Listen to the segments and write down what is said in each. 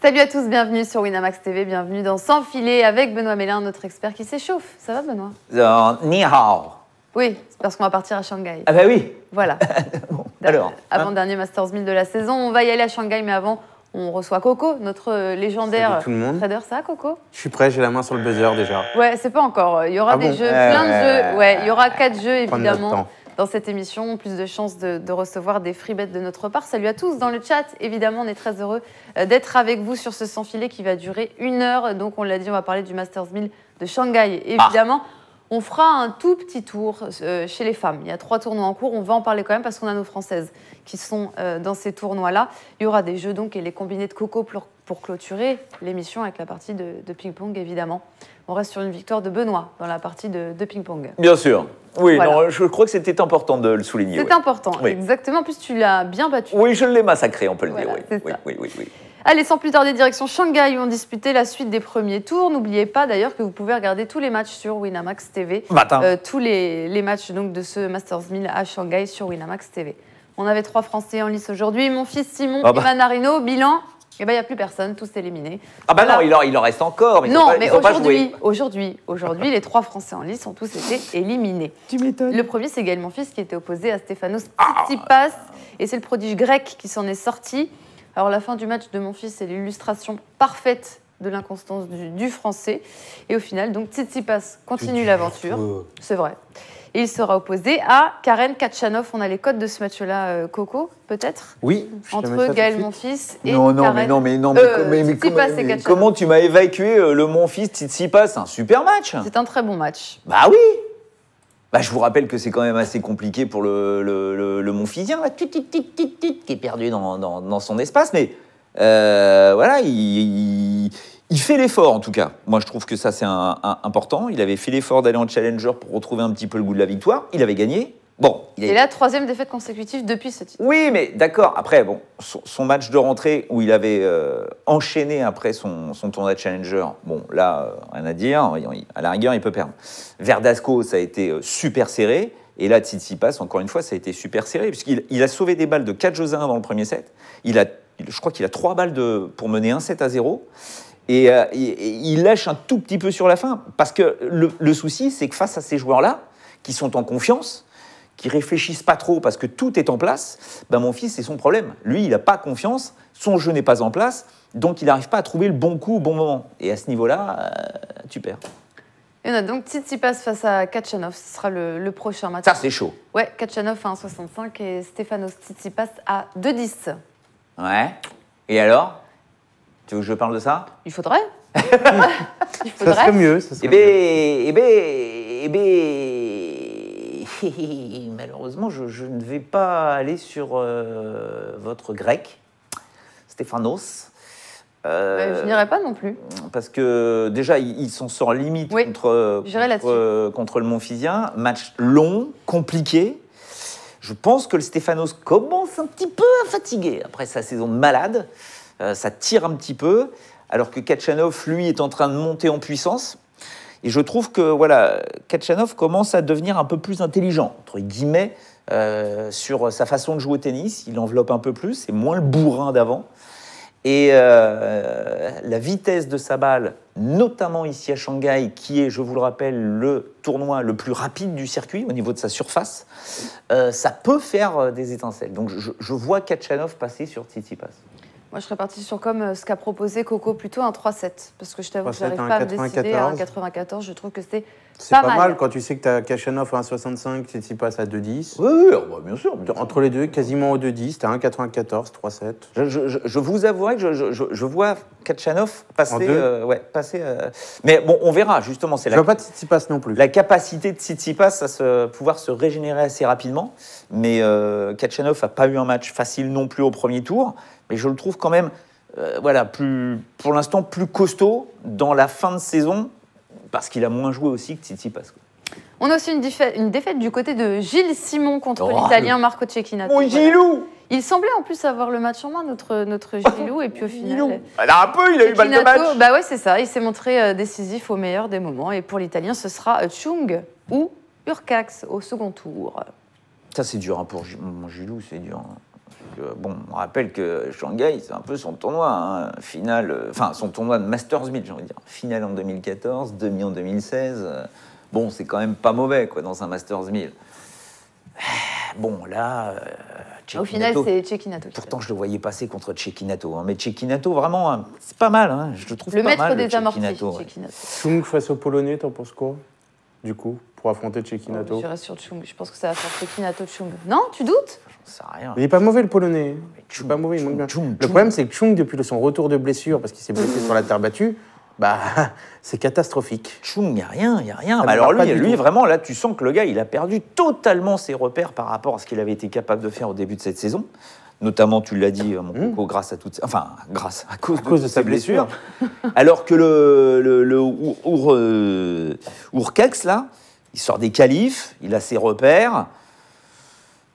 Salut à tous, bienvenue sur Winamax TV, bienvenue dans Sans filet avec Benoît Mélin, notre expert qui s'échauffe. Ça va Benoît? Ni hao. Oui, c'est parce qu'on va partir à Shanghai. Ah bah oui. Voilà. Bon, alors. Avant-dernier Masters 1000 de la saison, on va y aller à Shanghai, mais avant, on reçoit Coco, notre légendaire tout le monde. trader. Ça va Coco? Je suis prêt, j'ai la main sur le buzzer déjà. Ouais, c'est pas encore. Il y aura des jeux, plein de jeux. Ouais, il y aura 4 jeux Prendre notre évidemment. temps. Dans cette émission, plus de chances de recevoir des free bets de notre part. Salut à tous dans le chat. Évidemment, on est très heureux d'être avec vous sur ce sans filet qui va durer 1 heure. Donc, on l'a dit, on va parler du Masters 1000 de Shanghai. Évidemment, on fera un tout petit tour chez les femmes. Il y a 3 tournois en cours. On va en parler quand même parce qu'on a nos Françaises qui sont dans ces tournois-là. Il y aura des jeux donc et les combinés de Coco pour clôturer l'émission avec la partie de ping-pong, évidemment. On reste sur une victoire de Benoît dans la partie de ping-pong. Bien sûr. Oui, Voilà. non, je crois que c'était important de le souligner. C'est oui. important, Oui. exactement. En plus, tu l'as bien battu. Oui, je l'ai massacré, on peut le Voilà, dire. c'est Oui. ça. Oui. Allez, sans plus tarder, direction Shanghai où on disputait la suite des premiers tours. N'oubliez pas d'ailleurs que vous pouvez regarder tous les matchs sur Winamax TV. Matin. Tous les matchs donc, de ce Masters 1000 à Shanghai sur Winamax TV. On avait 3 Français en lice aujourd'hui. Mon fils Simon et Manarino. Bilan, il n'y a plus personne, tous éliminés. Ah bah Voilà. non, il en reste encore. Non, mais ils ont pas joué. aujourd'hui, les 3 Français en lice ont tous été éliminés. Tu m'étonnes. Le premier, c'est Gaël Monfils qui était opposé à Stefanos Tsitsipas. Et c'est le prodige grec qui s'en est sorti. Alors, la fin du match de Monfils, c'est l'illustration parfaite de l'inconstance du Français. Et au final, donc, Tsitsipas continue l'aventure. C'est vrai. Et il sera opposé à Karen Khachanov. On a les codes de ce match-là, Coco, peut-être? Oui. je te mets ça Entre tout de Gaël suite. Monfils et Non, Karen. mais Tsitsipas et Khachanov. comment tu m'as évacué le Monfils Tsitsipas? C'est un super match. C'est un très bon match. Bah oui. Bah, je vous rappelle que c'est quand même assez compliqué pour le Monfilsien, là, qui est perdu dans son espace. Mais voilà, il fait l'effort, en tout cas. Moi, je trouve que ça, c'est important. Il avait fait l'effort d'aller en Challenger pour retrouver un petit peu le goût de la victoire. Il avait gagné. Bon, Et la 3e défaite consécutive depuis ce titre. Oui, mais d'accord. Après, bon, son match de rentrée où il avait enchaîné après son tournoi de Challenger, bon, là, rien à dire. À la rigueur, il peut perdre. Verdasco, ça a été super serré. Et là, Tsitsipas, encore une fois, ça a été super serré, puisqu'il a sauvé des balles de 4 jeux à 1 dans le premier set. Je crois qu'il a 3 balles pour mener un set à 0. Et il lâche un tout petit peu sur la fin. Parce que le souci, c'est que face à ces joueurs-là, qui sont en confiance, qui réfléchissent pas trop parce que tout est en place, ben mon fils, c'est son problème. Lui, il n'a pas confiance, son jeu n'est pas en place, donc il n'arrive pas à trouver le bon coup au bon moment. Et à ce niveau-là, tu perds. Et on a donc Tsitsipas face à Khachanov. Ce sera le prochain match. Ça, c'est chaud. Ouais, Khachanov à 1,65 et Stefanos Tsitsipas à 2,10. Ouais. Et alors? Tu veux que je parle de ça? Il faudrait. Il Ça serait mieux. Ça serait malheureusement, je ne vais pas aller sur votre grec, Stefanos. Je n'irai pas non plus. Parce que déjà, il s'en sort limite Oui, contre le Monfilsien. Match long, compliqué. Je pense que le Stefanos commence un petit peu à fatiguer après sa saison de malade. Ça tire un petit peu, alors que Khachanov, lui, est en train de monter en puissance. Et je trouve que voilà, Khachanov commence à devenir un peu plus intelligent, entre guillemets, sur sa façon de jouer au tennis. Il enveloppe un peu plus, c'est moins le bourrin d'avant. Et la vitesse de sa balle, notamment ici à Shanghai, qui est, je vous le rappelle, le tournoi le plus rapide du circuit au niveau de sa surface, ça peut faire des étincelles. Donc je vois Khachanov passer sur Tsitsipas. Moi, je serais partie sur comme ce qu'a proposé Coco, plutôt un 3-7. Parce que je t'avoue que 3-7, j'arrive un pas à me décider à un 94. 94. Je trouve que c'est C'est pas mal quand tu sais que tu as Khachanov à 1,65, Tsitsipas à 2,10. Oui, bien sûr. Entre les deux, quasiment au 2,10, tu as 1,94, 3,7. Je vous avouerai que je vois Khachanov passer. En deux Mais bon, on verra, justement. C'est Je vois pas Tsitsipas non plus. la capacité de Tsitsipas à pouvoir se régénérer assez rapidement. Mais Khachanov n'a pas eu un match facile non plus au premier tour. Mais je le trouve quand même, pour l'instant, plus costaud dans la fin de saison, parce qu'il a moins joué aussi que Tsitsipas. On a aussi une défaite du côté de Gilles Simon contre l'Italien Marco Cecchinato. Mon Gilou! Il semblait en plus avoir le match en main, notre Gilou, et puis au final... Il a eu balle de match. Bah ouais, c'est ça, il s'est montré décisif au meilleur des moments. Et pour l'Italien, ce sera Chung ou Urcax au second tour. Ça, c'est dur pour mon Gilou, c'est dur. bon, on rappelle que Shanghai, c'est un peu son tournoi, hein, finale, enfin son tournoi de Masters 1000, j'ai envie de dire. Finale en 2014, demi en 2016. Bon, c'est quand même pas mauvais, quoi, dans un Masters 1000. Bon, là, Au final, c'est Cecchinato. Pourtant, je le voyais passer contre Cecchinato. Hein, mais Cecchinato, vraiment, hein, c'est pas mal. Hein, je le trouve le pas mal. maître des amortis, Cecchinato. Chung face aux Polonais, t'en penses quoi? Du coup, pour affronter Cecchinato. Je reste sur Chung. Je pense que ça va faire Cecchinato Chung. Non, tu doutes? J'en sais rien. Il est pas mauvais, le Polonais. Chung, Il est pas mauvais, il manque bien. Chung. Le problème, c'est que Chung, depuis son retour de blessure, parce qu'il s'est blessé sur la terre battue, bah, c'est catastrophique. Chung, il n'y a rien, il n'y a rien. Ça Bah ne alors parle pas du lui, tout. vraiment, là, tu sens que le gars, il a perdu totalement ses repères par rapport à ce qu'il avait été capable de faire au début de cette saison. Notamment, tu l'as dit, mon coco, grâce à toutes... Enfin, à cause de sa blessure. Alors que le Urcax, là, il sort des qualifs, il a ses repères.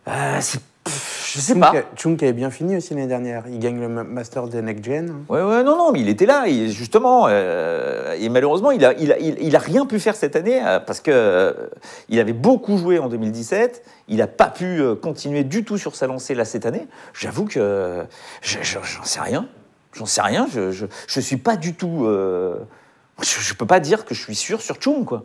Je sais pas. Chung qui avait bien fini aussi l'année dernière. Il gagne le Master des Next Gen. Ouais, non, mais il était là, justement. Et malheureusement, il a rien pu faire cette année parce que il avait beaucoup joué en 2017. Il n'a pas pu continuer du tout sur sa lancée là cette année. J'avoue que j'en sais rien. J'en sais rien. Je suis pas du tout. Je peux pas dire que je suis sûr sur Chung, quoi.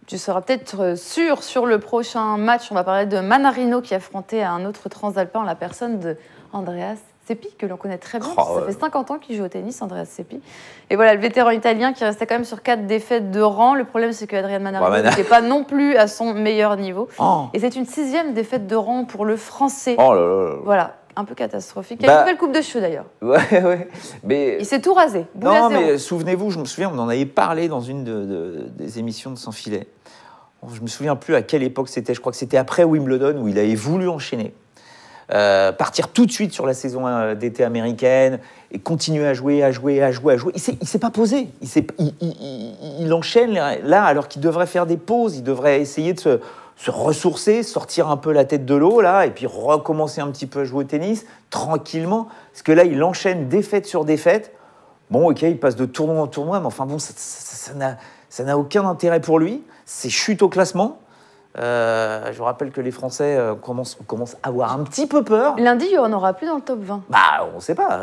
Tu seras peut-être sûr sur le prochain match. On va parler de Manarino qui affrontait un autre transalpin en la personne de Andreas Seppi, que l'on connaît très bien. Ça fait 50 ans qu'il joue au tennis, Andreas Seppi. Et voilà, le vétéran italien qui restait quand même sur 4 défaites de rang. Le problème, c'est qu'Adrian Manarino n'était pas non plus à son meilleur niveau. Oh. Et c'est une 6e défaite de rang pour le Français. Oh là là. Voilà. Un peu catastrophique. Il y a une nouvelle coupe de cheveux d'ailleurs. Ouais. Mais... Il s'est tout rasé. Non, mais souvenez-vous, je me souviens, on en avait parlé dans une des émissions de Sans Filet. Je me souviens plus à quelle époque c'était. Je crois que c'était après Wimbledon où il avait voulu enchaîner. Partir tout de suite sur la saison d'été américaine et continuer à jouer. Il s'est pas posé. Il enchaîne là alors qu'il devrait faire des pauses. Il devrait essayer de se ressourcer, sortir un peu la tête de l'eau, là, et puis recommencer un petit peu à jouer au tennis, tranquillement. Parce que là, il enchaîne défaite sur défaite. Bon, ok, il passe de tournoi en tournoi, mais enfin bon, ça n'a aucun intérêt pour lui. C'est chute au classement. Je vous rappelle que les Français commencent à avoir un petit peu peur. Lundi, on n'aura plus dans le top 20. Bah, on ne sait pas.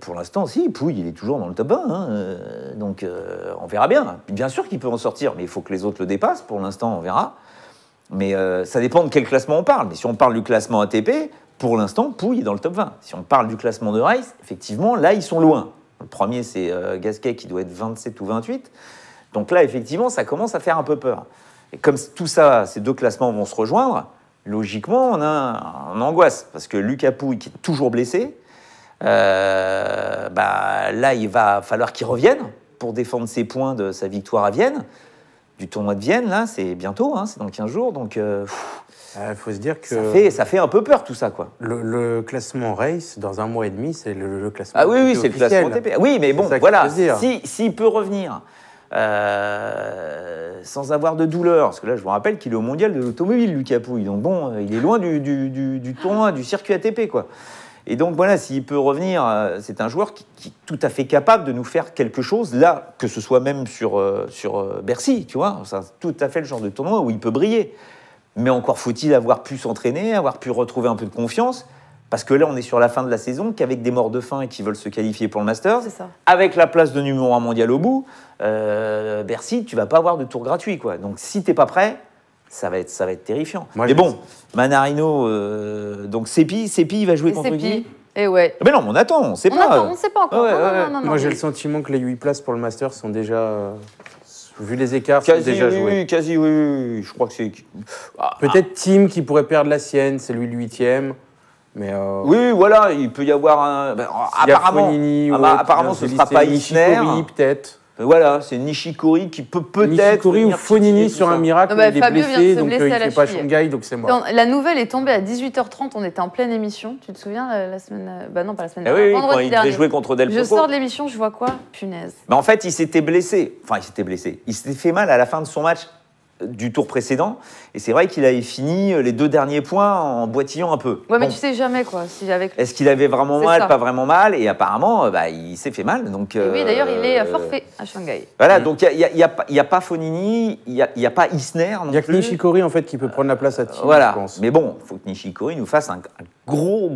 Pour l'instant, si, Pouille, il est toujours dans le top 20. Hein, donc, on verra bien. Bien sûr qu'il peut en sortir, mais il faut que les autres le dépassent. Pour l'instant, on verra. Mais ça dépend de quel classement on parle. Mais si on parle du classement ATP, pour l'instant, Pouille est dans le top 20. Si on parle du classement de race, effectivement, là, ils sont loin. Le premier, c'est Gasquet qui doit être 27 ou 28. Donc là, effectivement, ça commence à faire un peu peur. Et comme tout ça, ces deux classements vont se rejoindre, logiquement, on a une angoisse. Parce que Lucas Pouille, qui est toujours blessé, là, il va falloir qu'il revienne pour défendre ses points de sa victoire à Vienne. Du tournoi de Vienne, là, c'est bientôt, hein, c'est dans 15 jours. Donc, faut se dire que ça fait un peu peur, tout ça, quoi. Le classement race, dans un mois et demi, c'est le classement ATP. Ah oui, c'est officiel. Le classement ATP. Oui, mais bon, voilà, s'il peut revenir sans avoir de douleur, parce que là, je vous rappelle qu'il est au mondial de l'automobile, Lucas Pouille. Donc bon, il est loin du tournoi, du circuit ATP, quoi. Et donc voilà, s'il peut revenir, c'est un joueur qui est tout à fait capable de nous faire quelque chose, là, que ce soit même sur Bercy, tu vois. C'est tout à fait le genre de tournoi où il peut briller. Mais encore faut-il avoir pu s'entraîner, avoir pu retrouver un peu de confiance, parce que là, on est sur la fin de la saison, qu'avec des morts de faim et qui veulent se qualifier pour le Masters, avec la place de numéro 1 mondial au bout, Bercy, tu vas pas avoir de tour gratuit, quoi. Donc si t'es pas prêt, ça va être terrifiant. Mais bon, Manarino, donc Seppi, il va jouer contre qui ? Et ouais. Mais non, on attend, on sait pas. On sait pas encore. Non. Moi, j'ai le sentiment que les 8 places pour le Master sont déjà, vu les écarts, sont déjà joués. Quasi, oui. Je crois que c'est... Peut-être Tim qui pourrait perdre la sienne, c'est lui le 8e. Mais oui, voilà, il peut y avoir un... apparemment, ce ne sera pas Isner. Peut-être. Voilà, c'est Nishikori qui peut peut-être... Nishikori ou Fonini sur un miracle, il est blessé, donc il ne fait pas Shanghai, donc c'est mort. La nouvelle est tombée à 18h30, on était en pleine émission. Tu te souviens, la semaine... Bah non, pas la semaine dernière. Oui, quand il devait jouer contre Del Poco. Je sors de l'émission, je vois quoi ? Punaise. Mais en fait, il s'était blessé. Enfin, il s'était fait mal à la fin de son match du tour précédent. Et c'est vrai qu'il avait fini les 2 derniers points en boitillant un peu. Ouais, mais Bon. tu sais jamais, quoi. Si avec... Est-ce qu'il avait vraiment C'est mal, ça. pas vraiment mal? Et apparemment, il s'est fait mal. Donc, Et oui, d'ailleurs, il est forfait à Shanghai. Voilà, donc il n'y a pas Fonini, il n'y a pas Isner non Il n'y a que plus. Nishikori en fait qui peut prendre la place à Tim, Voilà, je pense. mais bon, il faut que Nishikori nous fasse un gros...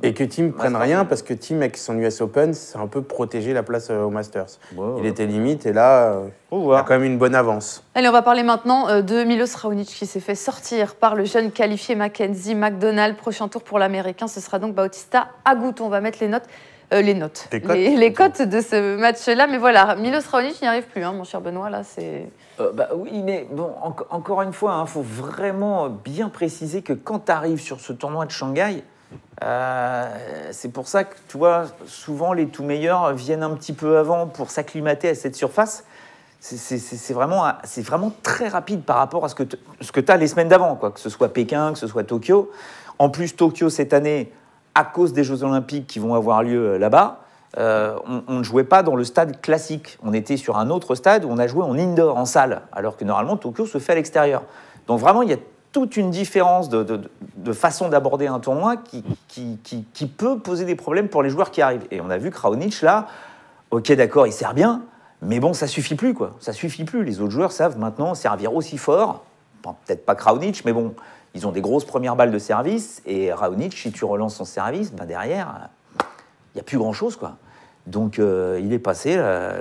Et que Tim prenne Masters. rien parce que Tim avec son US Open, c'est un peu protégé la place au Masters. Ouais, Il ouais. était limite et là, Faut il a voir. quand même une bonne avance. Allez, on va parler maintenant de Milos Raonic qui s'est fait sortir par le jeune qualifié Mackenzie McDonald. Prochain tour pour l'Américain, ce sera donc Bautista Agut. On va mettre les notes. Les cotes de ce match-là. Mais voilà, Milos Raonic n'y arrive plus, hein, mon cher Benoît. Là, c'est... Oui, mais bon, encore une fois, il faut vraiment bien préciser que quand tu arrives sur ce tournoi de Shanghai, c'est pour ça que, tu vois, souvent les tout meilleurs viennent un petit peu avant pour s'acclimater à cette surface. C'est vraiment très rapide par rapport à ce que tu as les semaines d'avant, quoi, que ce soit Pékin, que ce soit Tokyo. En plus, Tokyo, cette année, à cause des Jeux Olympiques qui vont avoir lieu là-bas, on ne jouait pas dans le stade classique. On était sur un autre stade où on a joué en indoor, en salle, alors que normalement, Tokyo se fait à l'extérieur. Donc vraiment, il y a toute une différence de façon d'aborder un tournoi qui peut poser des problèmes pour les joueurs qui arrivent. Et on a vu que Raonic, là, ok, d'accord, il sert bien, mais bon, ça suffit plus, quoi. Ça suffit plus. Les autres joueurs savent maintenant servir aussi fort. Bon, peut-être pas que Raonic, mais bon, ils ont des grosses premières balles de service. Et Raonic, si tu relances son service, derrière, il n'y a plus grand-chose, quoi. Donc, il est passé...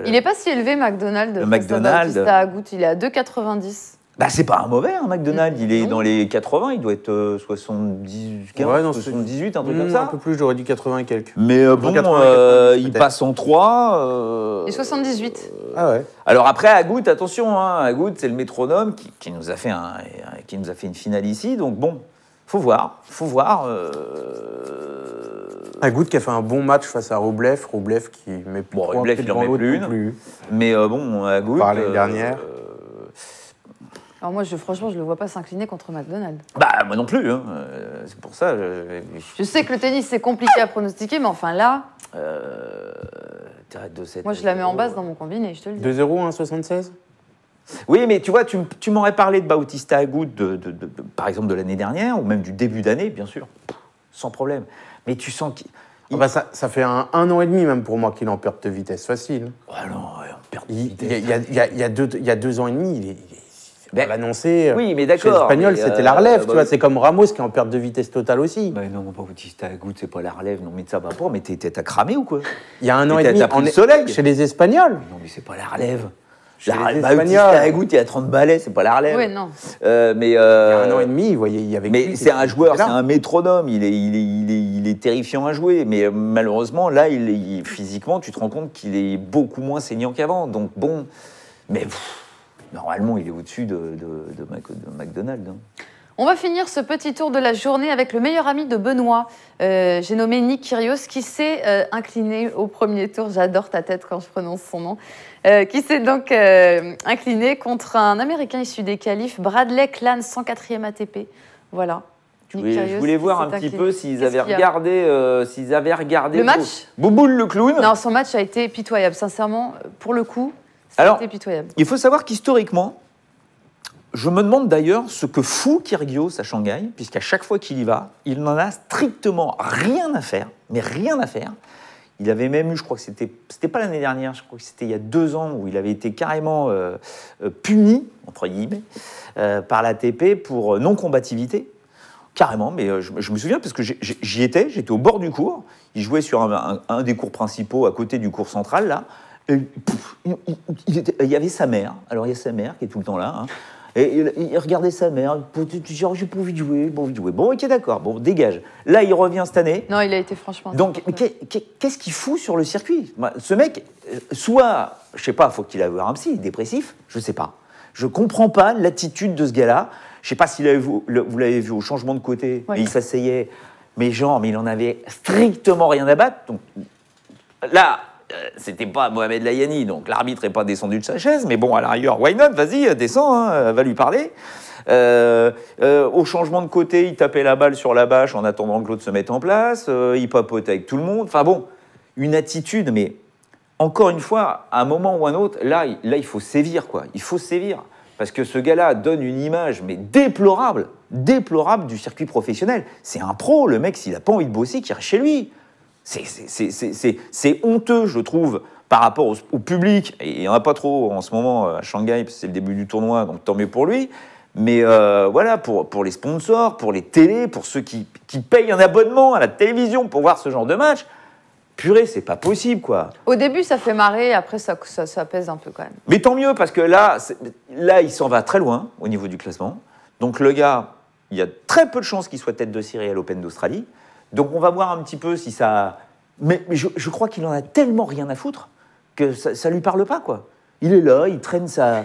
Il n'est pas si élevé, McDonald. Le face à McDonald. Bautista Agut. Il est à 2,90. C'est pas un mauvais, hein, McDonald. Il est Non. dans les 80, il doit être 70, 15, Ouais, non, 78, un truc comme Un ça. peu plus, j'aurais dit 80 et quelques. Mais bon, 80, 90, il peut-être. passe en 3. Et 78. Ah ouais. Alors après, Agut, attention, hein, Agut, c'est le métronome qui nous a fait une finale ici. Donc bon, faut voir. Agut qui a fait un bon match face à Rublev. Rublev qui met plus Bon, trois Rublev, pieds il en devant met l'autre plus non une. plus. Mais bon, Agut... Par l'année dernière. Alors moi, franchement, je ne le vois pas s'incliner contre McDonald. Moi non plus, hein. C'est pour ça... Je sais que le tennis, c'est compliqué à pronostiquer, mais enfin là, moi, je la mets en base dans mon combiné, je te le dis. 2-0, 1,76. Oui, mais tu vois, tu m'aurais parlé de Bautista Agut, par exemple, de l'année dernière, ou même du début d'année, bien sûr, sans problème. Mais tu sens qu'il... Ça fait un an et demi même pour moi qu'il est en perte de vitesse facile. Ah non, ouais, on perd de Il vitesse. y a 2 ans et demi, Ben, on l'annonçait. oui, mais Chez d'accord, l'Espagnol, mais, c'était la relève, tu bah vois. oui. C'est comme Ramos qui est en perte de vitesse totale aussi. Non, Bautista Agut, c'est pas la relève. Non, mais ça va pas. Mais t'as cramé ou quoi? Il y a un an Mais et demi, t'as pris le soleil. chez les Espagnols. Non, mais c'est pas la relève. Chez les Bautista Espagnols. Agut, il a 30 balais, c'est pas la relève. Oui, non. Mais Il y a un an et demi, il y avait. Mais c'est un joueur, c'est un métronome, il est terrifiant à jouer, mais malheureusement, là, physiquement, tu te rends compte qu'il est beaucoup moins saignant qu'avant. Donc bon, mais normalement, il est au-dessus de McDonald. Hein. On va finir ce petit tour de la journée avec le meilleur ami de Benoît. J'ai nommé Nick Kyrgios, qui s'est incliné au premier tour. J'adore ta tête quand je prononce son nom. Qui s'est donc incliné contre un Américain issu des qualifs, Bradley Clan, 104e ATP. Voilà. Nick Je Kyrgios voulais voir s'est un petit incliné. peu s'ils Qu'est-ce avaient qu'il y a regardé Le match. Bouboule le clown. Non, son match a été pitoyable. Sincèrement, pour le coup, Alors, c'était pitoyable. Il faut savoir qu'historiquement, je me demande d'ailleurs ce que fout Kyrgios à Shanghai, puisqu'à chaque fois qu'il y va, il n'en a strictement rien à faire, mais rien à faire. Il avait même eu, je crois que c'était pas l'année dernière, je crois que c'était il y a 2 ans, où il avait été carrément puni, entre guillemets, par l'ATP pour non-combativité. Carrément, mais je me souviens parce que j'y étais, j'étais au bord du cours. Il jouait sur un des cours principaux à côté du cours central, là. Et, il y avait sa mère. Alors, il y a sa mère qui est tout le temps là. Hein. Et il regardait sa mère. Tu dis, oh, j'ai pas envie de jouer, pas envie de jouer. Bon, ok, d'accord, bon, dégage. Là, il revient cette année. Non, il a été franchement... Donc, qu'est-ce qu'il fout sur le circuit? Ce mec, soit, je sais pas, faut qu'il aille voir un psy, dépressif, je sais pas. Je comprends pas l'attitude de ce gars-là. Je sais pas si vous l'avez vu au changement de côté, Ouais. et il s'asseyait, mais il en avait strictement rien à battre. Donc, là, c'était pas Mohamed Layani, donc l'arbitre n'est pas descendu de sa chaise, mais bon, à la rigueur, why not? Vas-y, descends, hein, va lui parler. Au changement de côté, il tapait la balle sur la bâche en attendant que l'autre se mette en place, il papotait avec tout le monde. Enfin bon, une attitude, mais encore une fois, à un moment ou un autre, là il faut sévir, quoi. Il faut sévir. parce que ce gars-là donne une image, mais déplorable du circuit professionnel. C'est un pro, le mec, s'il n'a pas envie de bosser, qu'il reste chez lui. C'est honteux, je trouve, par rapport au public. Et il n'y en a pas trop en ce moment à Shanghai, parce que c'est le début du tournoi, donc tant mieux pour lui. Mais voilà, pour les sponsors, pour les télés, pour ceux qui payent un abonnement à la télévision pour voir ce genre de match, purée, c'est pas possible, quoi. Au début, ça fait marrer, après, ça pèse un peu quand même. Mais tant mieux, parce que là, il s'en va très loin au niveau du classement. Donc le gars, il y a très peu de chances qu'il soit tête de série à l'Open d'Australie. Donc on va voir un petit peu si ça... Mais je crois qu'il en a tellement rien à foutre que ça lui parle pas, quoi. Il est là, il traîne sa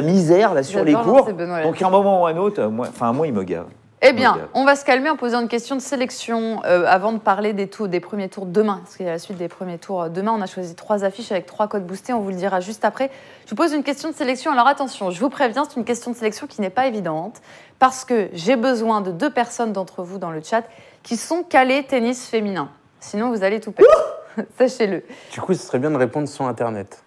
misère là, sur les cours. Donc à un moment ou à un autre, moi, il me gave. Eh bien, on va se calmer en posant une question de sélection avant de parler des premiers tours demain. Parce qu'il y a la suite des premiers tours demain. On a choisi 3 affiches avec 3 codes boostés. On vous le dira juste après. Je vous pose une question de sélection. Alors attention, je vous préviens, c'est une question de sélection qui n'est pas évidente. Parce que j'ai besoin de 2 personnes d'entre vous dans le chat qui sont calées tennis féminin. Sinon, vous allez tout perdre. Sachez-le. Du coup, ce serait bien de répondre sans Internet.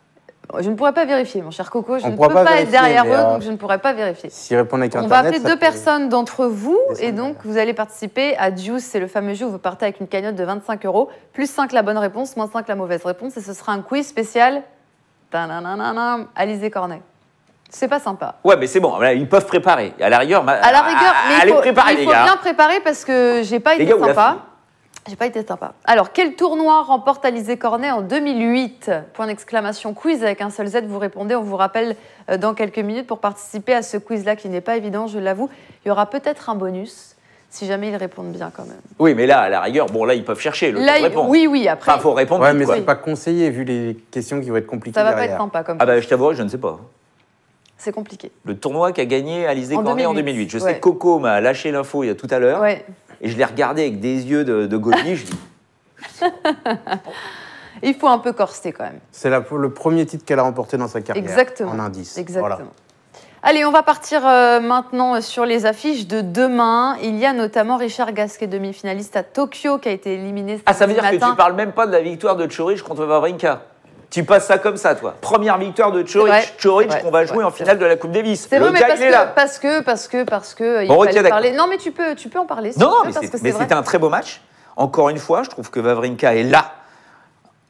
Je ne pourrais pas vérifier, mon cher Coco. Je ne peux pas être derrière eux, donc je ne pourrais pas vérifier. S'ils répondent avec Internet, on va appeler 2 personnes d'entre vous, et donc vous allez participer à Juice. C'est le fameux jeu où vous partez avec une cagnotte de 25 €, plus 5 la bonne réponse, moins 5 la mauvaise réponse, et ce sera un quiz spécial Alizé Cornet. C'est pas sympa. Ouais, mais c'est bon, là, ils peuvent préparer. À la rigueur, mais il faut bien préparer parce que j'ai pas été sympa. J'ai pas été sympa. Alors, quel tournoi remporte Alizé Cornet en 2008 ? Point d'exclamation, quiz avec un seul Z, vous répondez. On vous rappelle dans quelques minutes pour participer à ce quiz-là qui n'est pas évident, je l'avoue. Il y aura peut-être un bonus si jamais ils répondent bien quand même. Oui, mais là, à la rigueur, là, ils peuvent chercher le temps de répondre. Oui, après. Enfin, il faut répondre. Ouais, mais c'est pas conseillé vu les questions qui vont être compliquées. Ça va derrière. pas être sympa comme ça. Ah bah, je t'avoue, je ne sais pas. C'est compliqué. Le tournoi qu'a gagné Alizé Cornet en 2008. Je sais ouais. que Coco m'a lâché l'info il y a tout à l'heure. Ouais. Et je l'ai regardé avec des yeux de Gauthier, je dis... Il faut un peu corser quand même. C'est le premier titre qu'elle a remporté dans sa carrière. Exactement. En indice. Exactement. Voilà. Allez, on va partir maintenant sur les affiches de demain. Il y a notamment Richard Gasquet, demi-finaliste à Tokyo, qui a été éliminé ce ça veut dire matin. que tu parles même pas de la victoire de Coric contre Wawrinka. Tu passes ça comme ça, toi. Première victoire de Coric qu'on va jouer en finale de la Coupe Davis. C'est vrai, mais parce que bon, il fallait parler. Non, mais tu peux en parler. Si non, tu veux, mais c'était un très beau match. Encore une fois, je trouve que Wawrinka est là.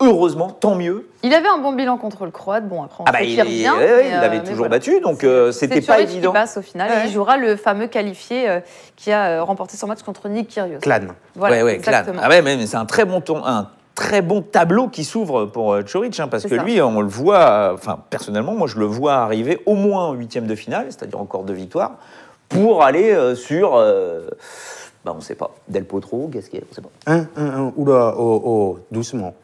Heureusement, tant mieux. Il avait un bon bilan contre le Croate. Bon, après, on sait qu'il revient. Il l'avait toujours battu, donc c'était pas évident. Qui passe au final. Ouais. Et il jouera le fameux qualifié qui a remporté son match contre Nick Kyrgios. Clan. Voilà, exactement. Ah ouais, mais c'est un très bon tableau qui s'ouvre pour Coric, parce que lui, on le voit, personnellement, moi je le vois arriver au moins en 8e de finale, c'est-à-dire encore 2 victoires, pour aller sur, on ne sait pas, Del Potro, Gasquet, on ne sait pas. Oula, doucement.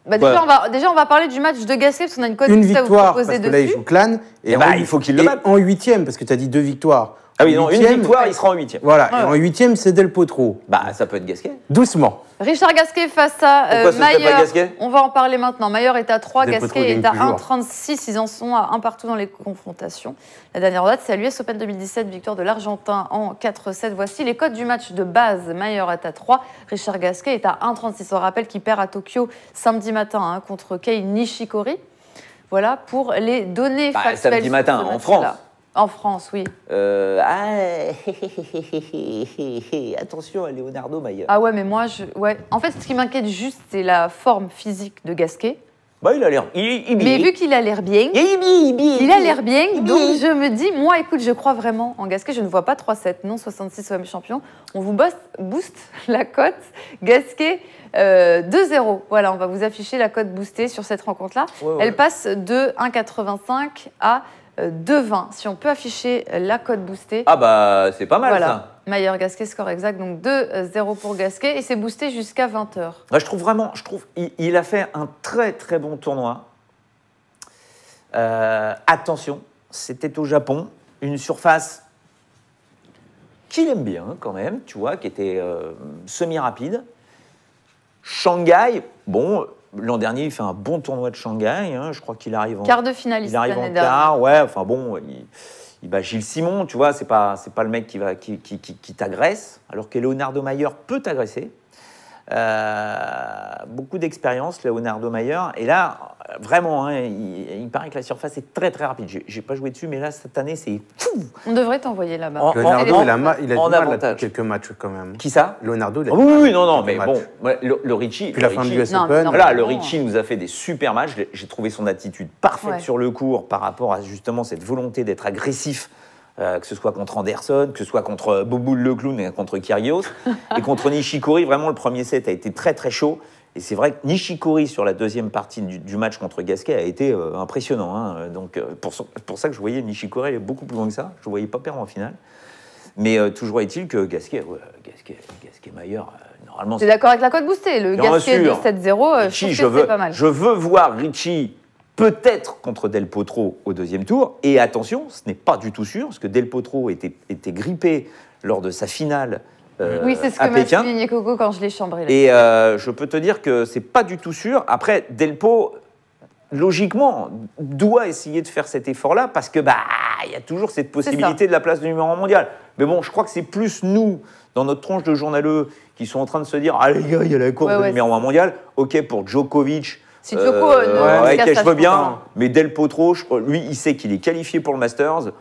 Déjà, on va parler du match de Gasquet, parce qu'on a une cote une qui victoire, vous parce que là, il joue Clan. Et il faut qu'il le batte. En 8e, parce que tu as dit 2 victoires. Ah oui, non, une victoire, il sera en 8e. Voilà, et en 8e, c'est Del Potro. Ça peut être Gasquet. Doucement. Richard Gasquet face à Mayer. On va en parler maintenant. Mayer est à 3, Gasquet est à 1,36. Ils en sont à 1 partout dans les confrontations. La dernière date, c'est à l'US Open 2017, victoire de l'Argentin en 4-7. Voici les codes du match de base. Mayer est à 3, Richard Gasquet est à 1,36. On rappelle qu'il perd à Tokyo samedi matin contre Kei Nishikori. Voilà pour les données factuelles. Samedi matin, en France. En France, oui. Attention à Leonardo Mayer. Ah ouais, mais moi, en fait, ce qui m'inquiète juste, c'est la forme physique de Gasquet. Il a l'air... Mais vu qu'il a l'air bien, il a l'air bien, donc je me dis, moi, écoute, je crois vraiment en Gasquet. Je ne vois pas 3-7, non 66 OM champion. On vous booste la cote Gasquet 2-0. Voilà, on va vous afficher la cote boostée sur cette rencontre-là. Elle passe de 1,85 à 2,20. Si on peut afficher la cote boostée. C'est pas mal ça. Mayer Gasquet, score exact, donc 2-0 pour Gasquet et c'est boosté jusqu'à 20h. Il a fait un très très bon tournoi. Attention, c'était au Japon, une surface qu'il aime bien quand même, tu vois, qui était semi-rapide. Shanghai, l'an dernier, il fait un bon tournoi de Shanghai. Je crois qu'il arrive en quart de finaliste. Il arrive en quart, il bat Gilles Simon, tu vois, c'est pas le mec qui t'agresse, alors que Leonardo Mayer peut t'agresser. Beaucoup d'expérience, Leonardo Mayer. Et là, vraiment, hein, il paraît que la surface est très très rapide. J'ai pas joué dessus, mais là, cette année, c'est fou. On devrait t'envoyer là-bas. Leonardo, il a du en mal avantage. depuis quelques matchs quand même. Qui ça? Leonardo, il a Oh, du mal oui, non, depuis mais quelques bon, matchs. ouais, le Ricci. Puis la fin du US Non, Open. non, Voilà, le non. Ricci nous a fait des super matchs. J'ai trouvé son attitude parfaite Ouais. sur le court par rapport à justement cette volonté d'être agressif, que ce soit contre Anderson, que ce soit contre Boboul le clown et contre Kyrgios. Et contre Nishikori, vraiment, le premier set a été très très chaud. Et c'est vrai que Nishikori, sur la deuxième partie du match contre Gasquet, a été impressionnant. Hein. Donc, pour ça que je voyais Nishikori aller beaucoup plus loin que ça. Je ne voyais pas perdre en finale. Mais toujours est-il que Gasquet-Mayer, normalement... T'es d'accord avec la cote boostée? Le Bien Gasquet de sûr. 7-0, je trouve Ricci, que c'est pas mal. je veux voir Ricci peut-être contre Del Potro au deuxième tour. Et attention, ce n'est pas du tout sûr, parce que Del Potro était grippé lors de sa finale Oui, c'est ce à que m'a Pékin. souligné Coco quand je l'ai chambré. Là. Et je peux te dire que c'est pas du tout sûr. Après, Delpo, logiquement, doit essayer de faire cet effort-là parce que il y a toujours cette possibilité de la place de numéro 1 mondial. Mais bon, je crois que c'est plus nous, dans notre tronche de journaleux, qui sont en train de se dire « Ah les gars, il y a la course de numéro 1 mondial. Ok, pour Djokovic, Si Djoko je veux bien, mais Del Potro, lui, il sait qu'il est qualifié pour le Masters.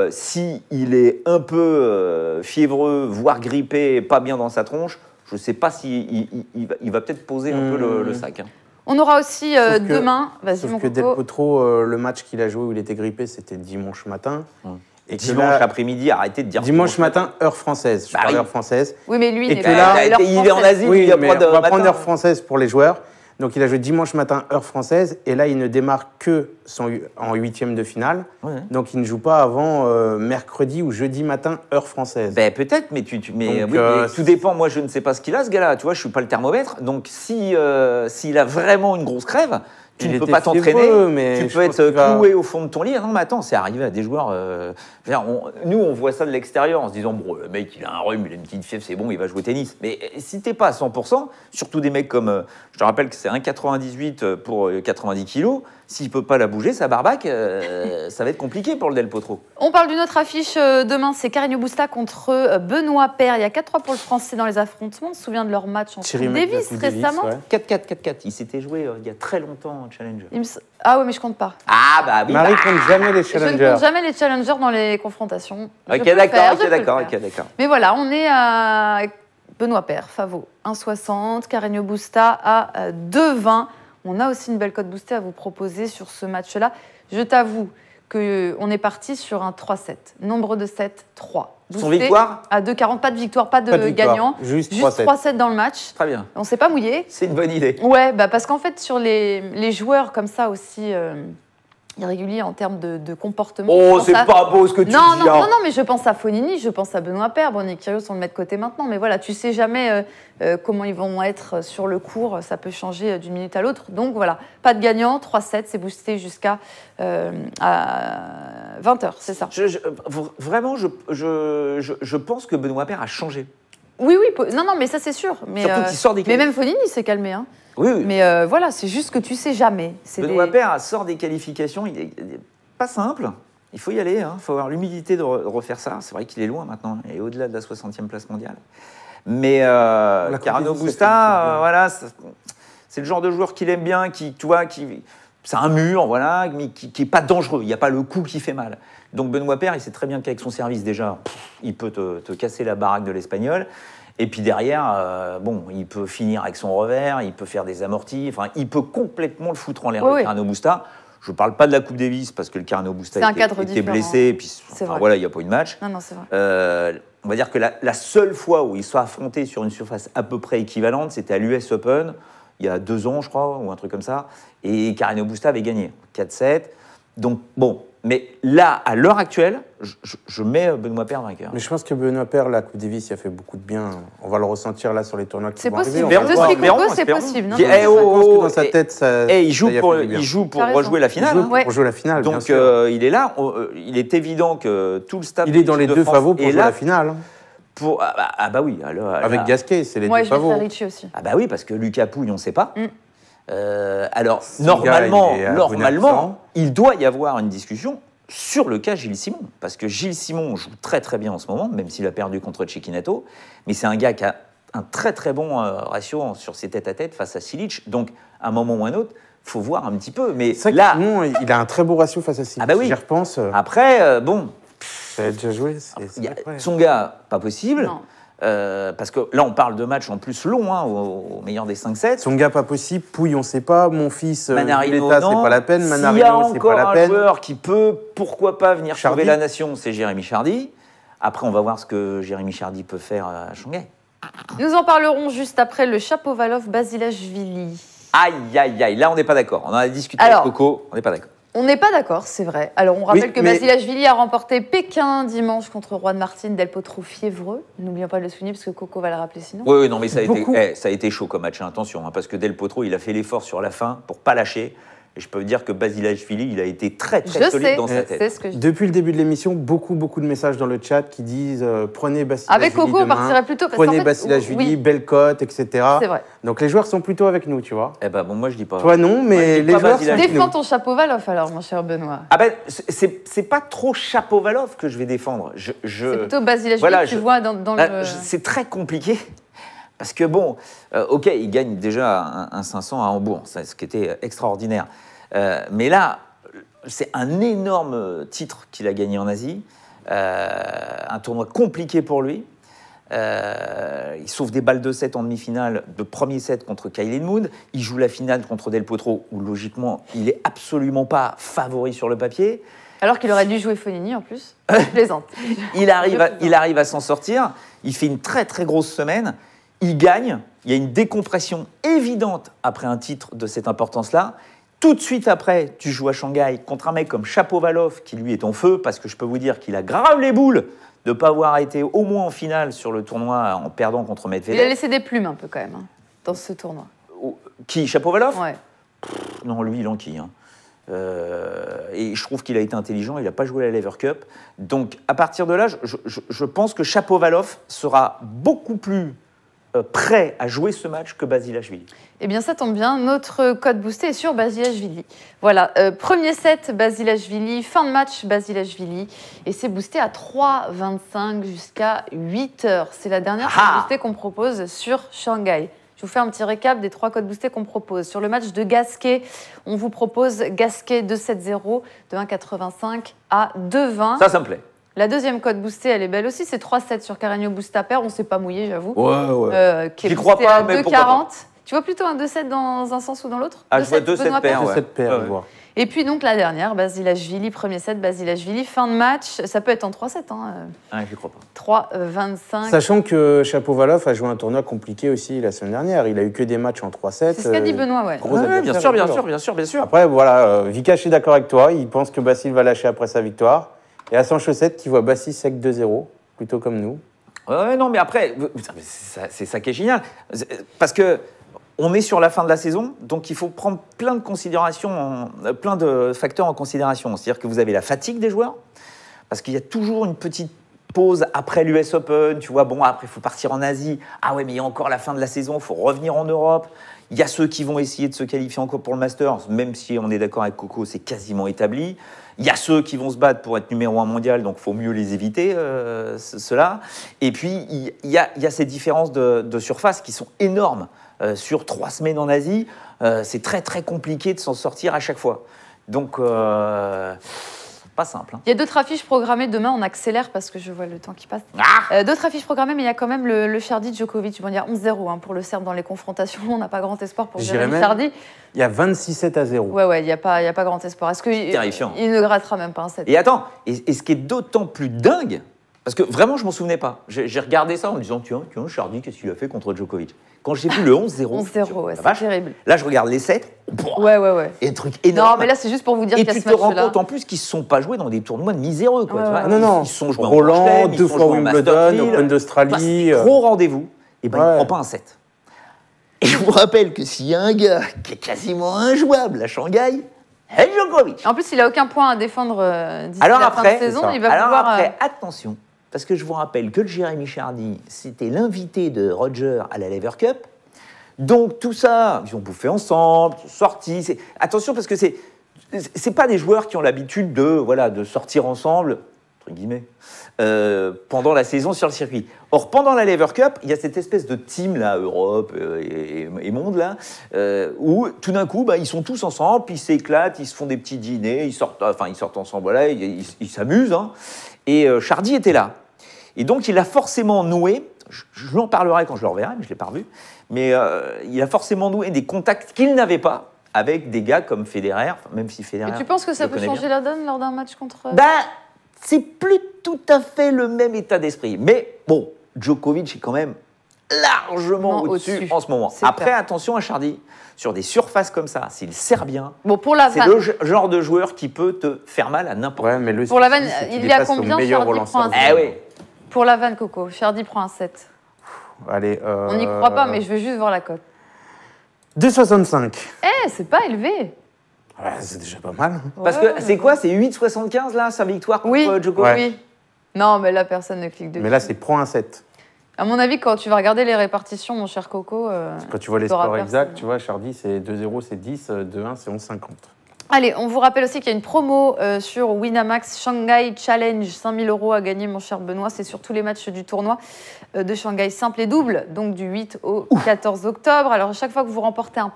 S'il est un peu fiévreux, voire grippé, pas bien dans sa tronche, je ne sais pas s'il il va peut-être poser un peu le sac. Hein. On aura aussi demain... Vas-y, Sauf mon que Coco. Del Potro, le match qu'il a joué où il était grippé, c'était dimanche matin. Et dimanche après-midi, arrêtez de dire Dimanche matin, heure française. Je parle heure française. Oui, mais lui, Et il que est là, pas il est en Asie, Oui, il y a mais pas de on va matin. prendre heure française pour les joueurs. Donc il a joué dimanche matin, heure française, et là il ne démarre que en huitième de finale. Ouais. Donc il ne joue pas avant mercredi ou jeudi matin, heure française. Ben, peut-être, mais, mais tout dépend. Moi, je ne sais pas ce qu'il a, ce gars-là. Tu vois, je ne suis pas le thermomètre. Donc, s'il a vraiment une grosse crève, tu ne peux pas t'entraîner. Tu peux être cloué au fond de ton lit. Ah non, mais attends, c'est arrivé à des joueurs. Nous, on voit ça de l'extérieur en se disant bon, le mec, il a un rhume, il a une petite fièvre, c'est bon, il va jouer au tennis. Mais si tu n'es pas à 100%, surtout des mecs comme. Je te rappelle que c'est 1,98 pour 90 kilos. S'il ne peut pas la bouger, sa barbaque, ça va être compliqué pour le Del Potro. On parle d'une autre affiche demain, c'est Carreño Busta contre Benoît Paire. Il y a 4-3 pour le Français dans les affrontements. On se souvient de leur match en Coupe Davis récemment. 4-4. Il s'était joué il y a très longtemps en Challenger. Ah oui, mais je compte pas. Ah bah oui. Marie compte jamais les Je ne challengers. compte jamais les challengers dans les confrontations. Ok, d'accord. Mais voilà, on est à Benoît Paire, Favo 1,60, Carreño Busta à 2,20. On a aussi une belle cote boostée à vous proposer sur ce match-là. Je t'avoue qu'on est parti sur un 3-7. Nombre de 7, 3. Son victoire à 2,40. Pas de victoire, pas de gagnant. Juste 3-7 dans le match. Très bien. On ne s'est pas mouillé. C'est une bonne idée. Ouais, parce qu'en fait, sur les joueurs comme ça aussi irréguliers en termes de comportement. Oh, c'est pas beau ce que tu dis. Non, mais je pense à Fonini, je pense à Benoît Paire. Bon, Nick Kyrgios, on le met de côté maintenant. Mais voilà, tu sais jamais comment ils vont être sur le court. Ça peut changer d'une minute à l'autre. Donc voilà, pas de gagnant. 3-7, c'est boosté jusqu'à à 20h, c'est ça. Vraiment, je pense que Benoît Paire a changé. Oui, non, mais ça c'est sûr. Mais, surtout qu'il sort des mais même Fonini s'est calmé. Hein. Oui. Mais voilà, c'est juste que tu sais jamais. Benoît Paire sort des qualifications, il est pas simple. Il faut y aller, il faut avoir l'humilité de refaire ça. C'est vrai qu'il est loin maintenant, il est au-delà de la 60e place mondiale. Mais Carreño Busta, voilà, c'est le genre de joueur qu'il aime bien, c'est un mur, voilà, mais qui n'est pas dangereux. Il n'y a pas le coup qui fait mal. Donc Benoît Paire, il sait très bien qu'avec son service, déjà, il peut te casser la baraque de l'Espagnol. Et puis derrière, il peut finir avec son revers, il peut faire des amortis, enfin, il peut complètement le foutre en l'air, le Carreño Busta. Je ne parle pas de la Coupe Davis, parce que le Carreño Busta était blessé, et puis voilà, il n'y a pas eu de match. Non, c'est vrai. On va dire que la seule fois où ils sont affrontés sur une surface à peu près équivalente, c'était à l'US Open, il y a 2 ans, je crois, ou un truc comme ça, et Carreño Busta avait gagné 4-7. Donc, bon, mais là, à l'heure actuelle, je mets Benoît Paire vainqueur. Mais je pense que Benoît Paire, la Coupe Davis, il a fait beaucoup de bien. On va le ressentir là sur les tournois qui vont arriver. C'est possible. Je pense que dans sa tête, ça il joue pour rejouer la finale. Pour jouer la finale, donc, bien sûr. il est là. Il est évident que tout le staff il est dans les 2 favoris pour jouer la finale. Oui. Avec Gasquet, c'est les 2 favoris. Moi, je vais Ricci aussi. Ah bah oui, parce que Lucas Pouille, on ne sait pas. Alors, normalement, il doit y avoir une discussion sur le cas Gilles Simon. Parce que Gilles Simon joue très très bien en ce moment, même s'il a perdu contre Cecchinato. Mais c'est un gars qui a un très très bon ratio sur ses tête-à-tête face à Cilic. Donc, à un moment ou un autre, il faut voir un petit peu. Mais C'est vrai là, que Simon, il a un très beau ratio face à Cilic. Ah bah oui. J'y repense. après, bon, Ça a déjà joué. il y a pas vrai. Tsonga, pas possible. Non. Parce que là, on parle de matchs en plus longs, hein, au meilleur des 5-7. Son gars, pas possible. Pouille, on sait pas. Mon fils, Manarino, l'État, non. c'est pas la peine. S'il y a Manarino, c'est encore pas la un peine. joueur qui peut, pourquoi pas, venir Chardy. sauver la nation, c'est Jérémy Chardy. Après, on va voir ce que Jérémy Chardy peut faire à Shanghai. Nous en parlerons juste après le Chapovalov Basilashvili. Aïe, aïe, aïe. Là, on n'est pas d'accord. On en a discuté Alors, avec Coco. On n'est pas d'accord. On n'est pas d'accord, c'est vrai. Alors, on rappelle Oui, que mais- Basilashvili a remporté Pékin dimanche contre Juan Martín Del Potro fiévreux. N'oublions pas de le souligner parce que Coco va le rappeler sinon. Oui, oui, non, mais ça a, Beaucoup. ça a été chaud comme match, hein, attention, hein, parce que Del Potro, il a fait l'effort sur la fin pour pas lâcher. Et je peux vous dire que Basilashvili, il a été très, très Je solide sais, dans sa tête. c'est ce que je dis. Depuis le début de l'émission, beaucoup de messages dans le chat qui disent prenez Basilashvili Avec Coco, on demain, partirait plutôt parce prenez qu'en fait, Basilashvili, oui. belle cote, etc. C'est vrai. Donc les joueurs sont plutôt avec nous, tu vois. Eh ben, bon, moi, je dis pas. Toi non, mais Ouais, je dis les pas joueurs sont Basilashvili. avec Défends nous. ton Chapovalov alors, mon cher Benoît. Ah ben, c'est pas trop Chapovalov que je vais défendre. C'est plutôt Basilashvili voilà, que tu vois dans Là, le... c'est très compliqué. Parce que bon, ok, il gagne déjà un 500 à Hambourg, ce qui était extraordinaire. Mais là, c'est un énorme titre qu'il a gagné en Asie, un tournoi compliqué pour lui. Il sauve des balles de 7 en demi-finale de premier set contre Kylie Moon. Il joue la finale contre Del Potro, où logiquement, il n'est absolument pas favori sur le papier. Alors qu'il aurait dû jouer Fonini en plus. Je plaisante. Il arrive à s'en sortir. Il fait une très très grosse semaine. Il gagne. Il y a une décompression évidente après un titre de cette importance-là. Tout de suite après, tu joues à Shanghai contre un mec comme Chapovalov qui lui est en feu parce que je peux vous dire qu'il a grave les boules de ne pas avoir été au moins en finale sur le tournoi en perdant contre Il a Medvedev. laissé des plumes un peu quand même hein, dans ce tournoi. Qui, Chapovalov? Ouais. Non, lui, il enquille. Hein. Et je trouve qu'il a été intelligent, il n'a pas joué la Lever Cup. Donc, à partir de là, je pense que Chapovalov sera beaucoup plus prêt à jouer ce match que Basilashvili. Eh bien, ça tombe bien. Notre code boosté est sur Basilashvili. Voilà, premier set, Basilashvili. Fin de match, Basilashvili. Et c'est boosté à 3,25 jusqu'à 8 heures. C'est la dernière Ah code boostée qu'on propose sur Shanghai. Je vous fais un petit récap des 3 codes boostés qu'on propose. Sur le match de Gasquet, on vous propose Gasquet 2,70 de 1,85 à 2,20. Ça me plaît. La deuxième code boostée, elle est belle aussi. C'est 3,7 sur Carreño Busta Pair. On ne s'est pas mouillé, j'avoue. Ouais. Qui est J'y crois boosté pas, à mais pourquoi 2,40. Tu vois plutôt un 2-7 dans un sens ou dans l'autre? Ah, je vois 2-7, 2-7 Benoît paires, Paire. ouais. Cette paire, Ouais. je vois. Et puis donc la dernière, Basilashvili, premier set, Basilashvili, fin de match. Ça peut être en 3-7, hein. Ah, j'y crois pas. 3-25. Sachant que Chapovalov a joué un tournoi compliqué aussi la semaine dernière. Il a eu que des matchs en 3-7. C'est ce qu'a dit Benoît, ouais. Gros Ouais, adversaire, bien sûr, bien alors. sûr, bien sûr. Après, voilà, Vikash est d'accord avec toi. Il pense que Basile va lâcher après sa victoire. Et à 100 chaussettes, qui voit Basile sec 2-0, plutôt comme nous. Ouais, non, mais après, c'est ça qui est génial. Parce que on est sur la fin de la saison, donc il faut prendre plein de facteurs en considération. C'est-à-dire que vous avez la fatigue des joueurs, parce qu'il y a toujours une petite pause après l'US Open. Tu vois, bon, après, il faut partir en Asie. Ah ouais, mais il y a encore la fin de la saison, il faut revenir en Europe. Il y a ceux qui vont essayer de se qualifier encore pour le Masters, même si on est d'accord avec Coco, c'est quasiment établi. Il y a ceux qui vont se battre pour être numéro 1 mondial, donc il faut mieux les éviter, ceux-là. Et puis, il y a ces différences de surface qui sont énormes. Sur 3 semaines en Asie, c'est très, très compliqué de s'en sortir à chaque fois. Donc, pas simple. Hein. Il y a d'autres affiches programmées demain, on accélère parce que je vois le temps qui passe. D'autres affiches programmées, mais il y a quand même le Chardy Djokovic. Bon, il y a 11-0 hein, pour le Serbe dans les confrontations. On n'a pas grand espoir pour Je dirais Jérémy même- Chardy. Il y a 26-7-0. Ouais, il n'y a pas grand espoir. Est-ce que Terrifiant. il ne grattera même pas un set? Et attends, et ce qui est d'autant plus dingue, parce que vraiment, je m'en souvenais pas. J'ai regardé ça en me disant, tiens, Chardy, qu'est-ce qu'il a fait contre Djokovic? Quand j'ai vu le 11-0, 11-0, ouais, la c'est vache, terrible. là, je regarde les 7, Ouais. et un truc énorme. Non, mais là, c'est juste pour vous dire et qu'il y a tu ce te rends match-là. compte en plus qu'ils ne se sont pas joués dans des tournois miséreux. Quoi, Ouais, tu vois. ouais. Ah, non. Ils sont joués en Roland, Grand Chelem, ils 2 sont fois joués en Wimbledon, Masterfield. Open d'Australie. Enfin, c'est gros rendez-vous. Et ben, il Ouais. ne prend pas un set. Et je vous rappelle que s'il y a un gars qui est quasiment injouable à Shanghai, c'est Djokovic. En plus, il n'a aucun point à défendre d'ici Alors la après, fin de saison. c'est ça. Il va Alors pouvoir. après, attention, parce que je vous rappelle que le Jérémy Chardy, c'était l'invité de Roger à la Lever Cup. Donc tout ça, ils ont bouffé ensemble, ils sont sortis. Attention, parce que c'est pas des joueurs qui ont l'habitude de sortir ensemble. entre guillemets, pendant la saison sur le circuit. Or, pendant la Lever Cup, il y a cette espèce de team, là, Europe et monde, là, où tout d'un coup, ils sont tous ensemble, puis ils s'éclatent, ils se font des petits dîners, ils sortent ensemble, voilà, ils s'amusent. Hein. Et Chardy était là. Et donc, il a forcément noué, je lui en parlerai quand je le reverrai, mais je ne l'ai pas revu, mais il a forcément noué des contacts qu'il n'avait pas avec des gars comme Federer, même si Federer... Et tu penses que ça peut changer bien. la donne lors d'un match contre... C'est plus tout à fait le même état d'esprit. Mais bon, Djokovic est quand même largement au-dessus en ce moment. Après, clair. Attention à Chardy. Sur des surfaces comme ça, s'il sert bien, c'est le genre de joueur qui peut te faire mal à n'importe quoi. Ouais, pour la vanne, il y a combien Chardy prend un 7 oui. Pour la vanne, Coco, Chardy prend un 7. Allez, on n'y croit pas, mais je veux juste voir la cote. 2,65. C'est pas élevé. Ouais, c'est déjà pas mal. Parce que c'est quoi? C'est 8,75 là, sa victoire contre Djokovic? Oui. Non, mais là, personne ne clique dessus. Mais là, c'est prend un 7. À mon avis, quand tu vas regarder les répartitions, mon cher Coco... quand tu vois les scores exacts, tu vois, Chardy, c'est 2-0, c'est 10, 2-1, c'est 11,50. Allez, on vous rappelle aussi qu'il y a une promo sur Winamax Shanghai Challenge, 5 000 € à gagner, mon cher Benoît. C'est sur tous les matchs du tournoi de Shanghai simple et double, donc du 8 au 14 octobre. Alors, à chaque fois que vous remportez un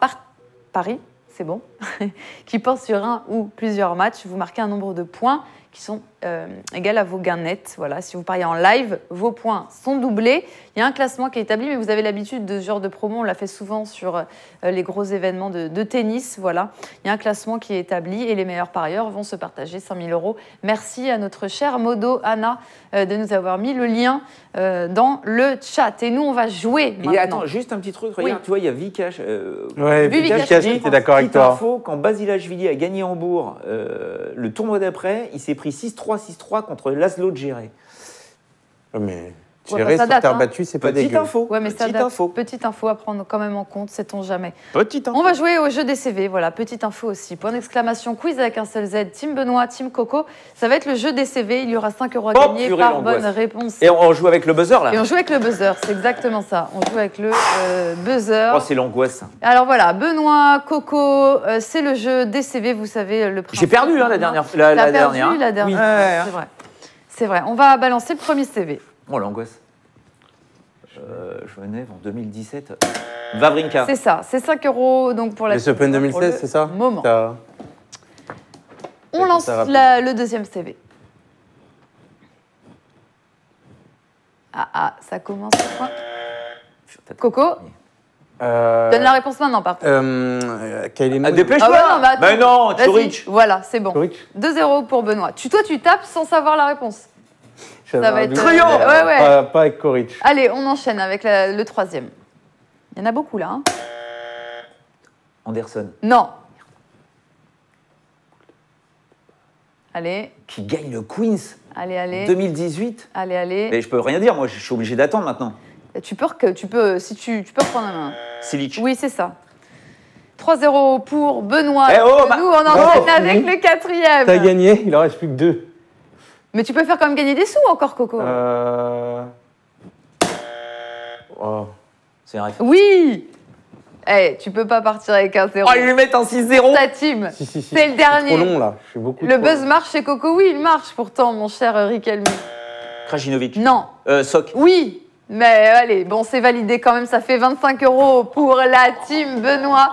pari, c'est bon, qui porte sur un ou plusieurs matchs, vous marquez un nombre de points qui sont égales à vos gains nets. Voilà, si vous pariez en live, vos points sont doublés. Il y a un classement qui est établi, mais vous avez l'habitude de ce genre de promo. On l'a fait souvent sur les gros événements de tennis. Voilà, il y a un classement qui est établi et les meilleurs parieurs vont se partager 5 000 €. Merci à notre chère Modo Anna de nous avoir mis le lien dans le chat. Et nous, on va jouer maintenant. Et attends, juste un petit truc. Regarde, tu vois, il y a Vikash. Vikash, j'étais d'accord avec toi. Info, quand Basilashvili a gagné Hambourg, le tournoi d'après, il s'est pris 6-3, 6-3 contre Laszlo Djere. Mais Djere sur terre battue, c'est pas dégueu. Petite info. Ouais, mais petite info à prendre quand même en compte, sait-on jamais. Petite info. On va jouer au jeu des CV, voilà, petite info aussi. Point d'exclamation, quiz avec un seul Z, Team Benoît, Team Coco. Ça va être le jeu des CV, il y aura 5 € à gagner par bonne réponse. Et on joue avec le buzzer, là. Et on joue avec le buzzer, c'est exactement ça. On joue avec le buzzer. Oh, c'est l'angoisse. Alors voilà, Benoît, Coco, c'est le jeu des CV, vous savais le principe. J'ai perdu, hein, la dernière. T'as perdu la dernière. Oui. C'est vrai. C'est vrai. On va balancer le premier CV. Oh, l'angoisse. Genève en 2017. Wawrinka. C'est ça, c'est 5 € donc pour la. Les Open 2016, c'est ça? Moment. On lance le deuxième CV. Ça commence. Coco. Donne la réponse maintenant, par contre. Dépêche-toi. Mais non, Turic. Voilà, c'est bon. 2-0 pour Benoît. Toi, tu tapes sans savoir la réponse. Ça va être criant. Pas avec Koric. Allez, on enchaîne avec le troisième. Il y en a beaucoup là. Hein. Anderson. Non. Allez. Qui gagne le Queens. Allez. 2018. Allez. Mais je peux rien dire, moi, je suis obligé d'attendre maintenant. Tu peux reprendre un main. Silic. Oui, c'est ça. 3-0 pour Benoît. Nous, on enchaîne avec le quatrième. T'as gagné, il en reste plus que 2. Mais tu peux faire quand même gagner des sous encore, Coco. C'est vrai. Oui. Tu peux pas partir avec un 0. Oh, ils lui mettent un 6-0. Ta team. Si. C'est le dernier. C'est trop long, là. Je suis beaucoup le buzz marche chez Coco. Oui, il marche pourtant, mon cher Riquelme. Krajinovic. Non. Sok. Oui. Mais allez, bon, c'est validé quand même. Ça fait 25 € pour la team Benoît.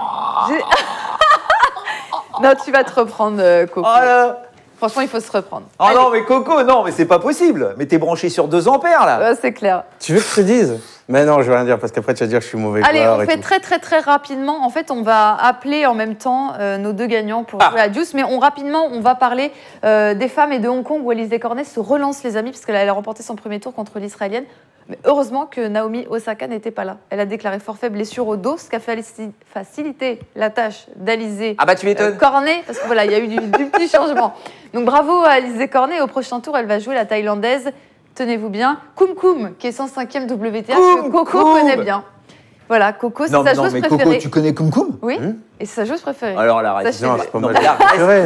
Non, tu vas te reprendre, Coco. Oh là. Franchement, il faut se reprendre. Oh allez. Non, mais Coco, non, mais c'est pas possible. Mais t'es branché sur 2 ampères, là. C'est clair. Tu veux que je te dise? Mais non, je vais rien dire, parce qu'après, tu vas dire que je suis mauvais. Allez, on fait très rapidement. En fait, on va appeler en même temps nos 2 gagnants pour jouer à Juice. Mais rapidement, on va parler des femmes et de Hong Kong où Alizé Cornet se relance, les amis, parce qu'elle a remporté son premier tour contre l'Israélienne. Mais heureusement que Naomi Osaka n'était pas là. Elle a déclaré forfait blessure au dos, ce qui a facilité la tâche d'Alizé tu m'étonnes. Cornet, parce que voilà, il y a eu du petit changement. Donc bravo à Alizé Cornet. Au prochain tour, elle va jouer la Thaïlandaise, tenez-vous bien, Koum Koum, qui est 105e WTA, que Coco connaît bien. Voilà, Coco, c'est sa joueuse préférée. Coco, tu connais Koum Koum? Oui, et c'est sa joueuse préférée. Alors là,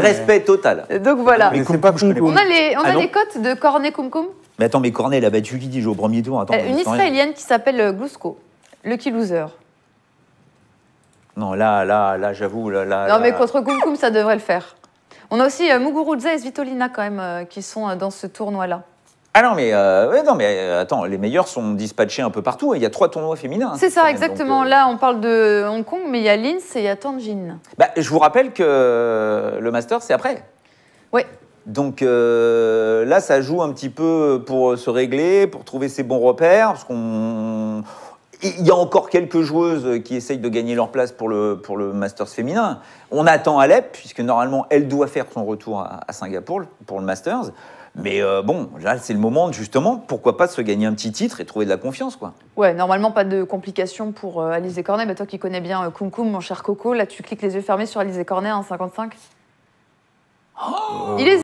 respect total. Donc voilà. Mais c'est pas Koum Koum. On a les cotes de Cornet Koum Koum. Mais attends, mais Cornet, elle a battu qui dit au premier tour? Attends, une Israélienne qui s'appelle Glusko, Lucky Loser. Non, là, j'avoue, là. Non, mais contre Koum Koum, ça devrait le faire. On a aussi Muguruza et Svitolina quand même qui sont dans ce tournoi-là. Ah non, mais, attends, les meilleurs sont dispatchés un peu partout. Il y a 3 tournois féminins. C'est ça, exactement. Donc, là, on parle de Hong Kong, mais il y a Linz et il y a Tianjin. Bah, je vous rappelle que le Master, c'est après. Oui. Donc là, ça joue un petit peu pour se régler, pour trouver ses bons repères, parce qu'on... Il y a encore quelques joueuses qui essayent de gagner leur place pour le Masters féminin. On attend Alep, puisque normalement, elle doit faire son retour à Singapour pour le Masters. Mais bon, là, c'est le moment, justement, pourquoi pas se gagner un petit titre et trouver de la confiance, quoi. Ouais, normalement, pas de complications pour Alizé Cornet. Mais toi qui connais bien Koum Koum, mon cher Coco, là, tu cliques les yeux fermés sur Alizé Cornet, 1,55. Il est